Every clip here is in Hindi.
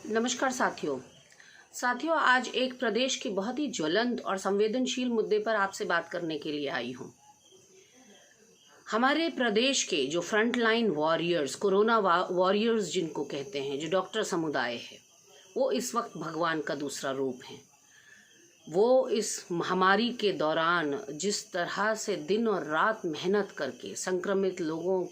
नमस्कार साथियों, आज एक प्रदेश के बहुत ही ज्वलंत और संवेदनशील मुद्दे पर आपसे बात करने के लिए आई हूँ। हमारे प्रदेश के जो front line warriors, corona warriors जिनको कहते हैं, जो डॉक्टर समुदाय है, वो इस वक्त भगवान का दूसरा रूप हैं। वो इस महामारी के दौरान जिस तरह से दिन और रात मेहनत करके संक्रमित लोगों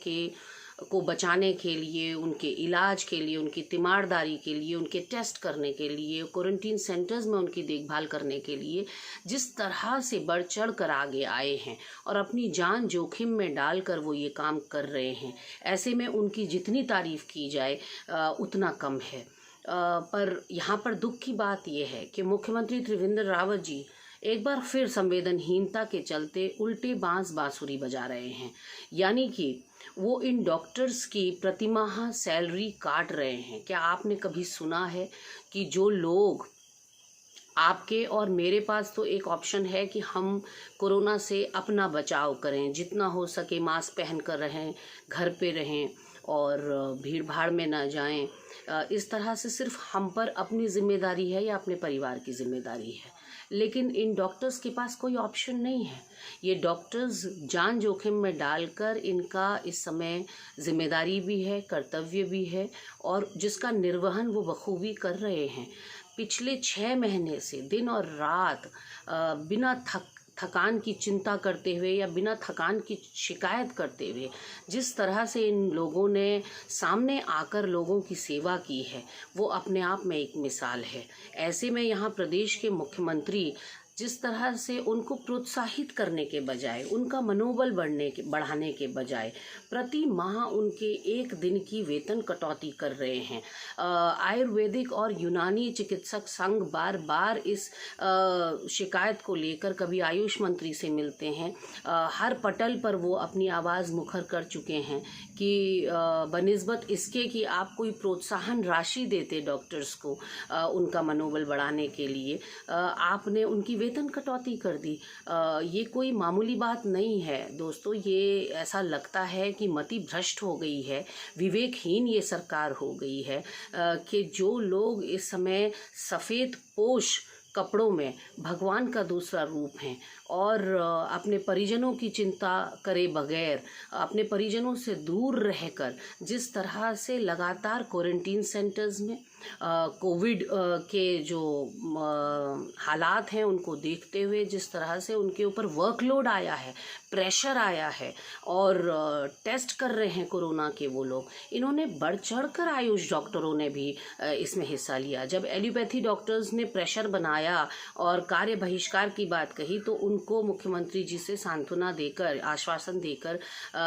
को बचाने के लिए, उनके इलाज के लिए, उनकी तीमारदारी के लिए, उनके टेस्ट करने के लिए, क्वारंटीन सेंटर्स में उनकी देखभाल करने के लिए जिस तरह से बढ़ चढ़ कर आगे आए हैं और अपनी जान जोखिम में डालकर वो ये काम कर रहे हैं, ऐसे में उनकी जितनी तारीफ़ की जाए उतना कम है। पर यहाँ पर दुख की बात यह है कि मुख्यमंत्री त्रिवेंद्र रावत जी एक बार फिर संवेदनहीनता के चलते उल्टे बांसुरी बजा रहे हैं। यानी कि वो इन डॉक्टर्स की प्रतिमाह सैलरी काट रहे हैं। क्या आपने कभी सुना है कि जो लोग, आपके और मेरे पास तो एक ऑप्शन है कि हम कोरोना से अपना बचाव करें, जितना हो सके मास्क पहन कर रहें, घर पे रहें और भीड़ भाड़ में ना जाएं। इस तरह से सिर्फ हम पर अपनी जिम्मेदारी है या अपने परिवार की जिम्मेदारी है, लेकिन इन डॉक्टर्स के पास कोई ऑप्शन नहीं है। ये डॉक्टर्स जान जोखिम में डालकर, इनका इस समय जिम्मेदारी भी है, कर्तव्य भी है और जिसका निर्वहन वो बखूबी कर रहे हैं। पिछले 6 महीने से दिन और रात बिना थकान की चिंता करते हुए या बिना थकान की शिकायत करते हुए जिस तरह से इन लोगों ने सामने आकर लोगों की सेवा की है, वो अपने आप में एक मिसाल है। ऐसे में यहाँ प्रदेश के मुख्यमंत्री जिस तरह से उनको प्रोत्साहित करने के बजाय, उनका मनोबल बढ़ाने के बजाय प्रति माह उनके 1 दिन की वेतन कटौती कर रहे हैं। आयुर्वेदिक और यूनानी चिकित्सक संघ बार बार इस शिकायत को लेकर कभी आयुष मंत्री से मिलते हैं। हर पटल पर वो अपनी आवाज़ मुखर कर चुके हैं कि बनिस्बत इसके कि आप कोई प्रोत्साहन राशि देते डॉक्टर्स को उनका मनोबल बढ़ाने के लिए, आपने उनकी वेतन कटौती कर दी। ये कोई मामूली बात नहीं है दोस्तों। ये ऐसा लगता है कि मति भ्रष्ट हो गई है, विवेकहीन ये सरकार हो गई है कि जो लोग इस समय सफ़ेद पोश कपड़ों में भगवान का दूसरा रूप हैं और अपने परिजनों की चिंता करे बगैर, अपने परिजनों से दूर रहकर जिस तरह से लगातार क्वारंटीन सेंटर्स में कोविड के जो हालात हैं उनको देखते हुए जिस तरह से उनके ऊपर वर्कलोड आया है, प्रेशर आया है और टेस्ट कर रहे हैं कोरोना के वो लोग, इन्होंने बढ़ चढ़ कर आयुष डॉक्टरों ने भी इसमें हिस्सा लिया। जब एलोपैथी डॉक्टर्स ने प्रेशर बनाया और कार्य बहिष्कार की बात कही तो उनको मुख्यमंत्री जी से सांत्वना देकर, आश्वासन देकर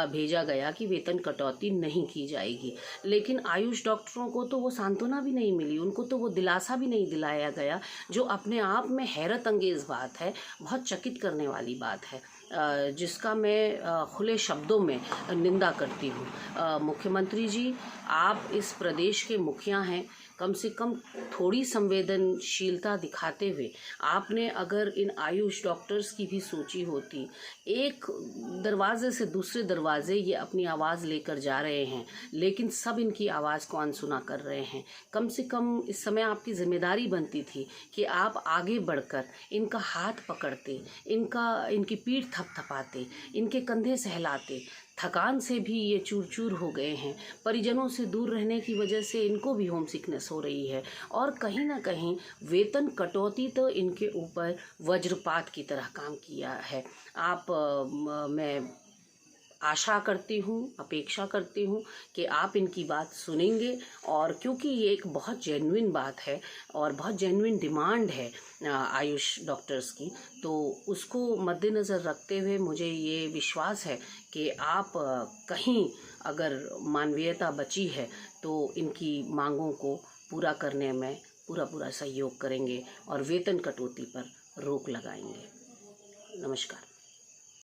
भेजा गया कि वेतन कटौती नहीं की जाएगी। लेकिन आयुष डॉक्टरों को तो वो सांत्वना भी नहीं मिली, उनको तो वो दिलासा भी नहीं दिलाया गया, जो अपने आप में हैरत अंगेज़ बात है, बहुत चकित करने वाली बात है, जिसका मैं खुले शब्दों में निंदा करती हूँ। मुख्यमंत्री जी, आप इस प्रदेश के मुखिया हैं, कम से कम थोड़ी संवेदनशीलता दिखाते हुए आपने अगर इन आयुष डॉक्टर्स की भी सोची होती। एक दरवाजे से दूसरे दरवाजे ये अपनी आवाज़ लेकर जा रहे हैं, लेकिन सब इनकी आवाज़ को अनसुना कर रहे हैं। कम से कम इस समय आपकी जिम्मेदारी बनती थी कि आप आगे बढ़कर इनका हाथ पकड़ते, इनकी पीठ थपथपाते, इनके कंधे सहलाते। थकान से भी ये चूर चूर हो गए हैं, परिजनों से दूर रहने की वजह से इनको भी होम सिकनेस हो रही है और कहीं ना कहीं वेतन कटौती तो इनके ऊपर वज्रपात की तरह काम किया है। मैं आशा करती हूँ, अपेक्षा करती हूँ कि आप इनकी बात सुनेंगे और क्योंकि ये एक बहुत जेन्युइन बात है और बहुत जेन्युइन डिमांड है आयुष डॉक्टर्स की, तो उसको मद्देनज़र रखते हुए मुझे ये विश्वास है कि आप कहीं अगर मानवीयता बची है तो इनकी मांगों को पूरा करने में पूरा सहयोग करेंगे और वेतन कटौती पर रोक लगाएंगे। नमस्कार।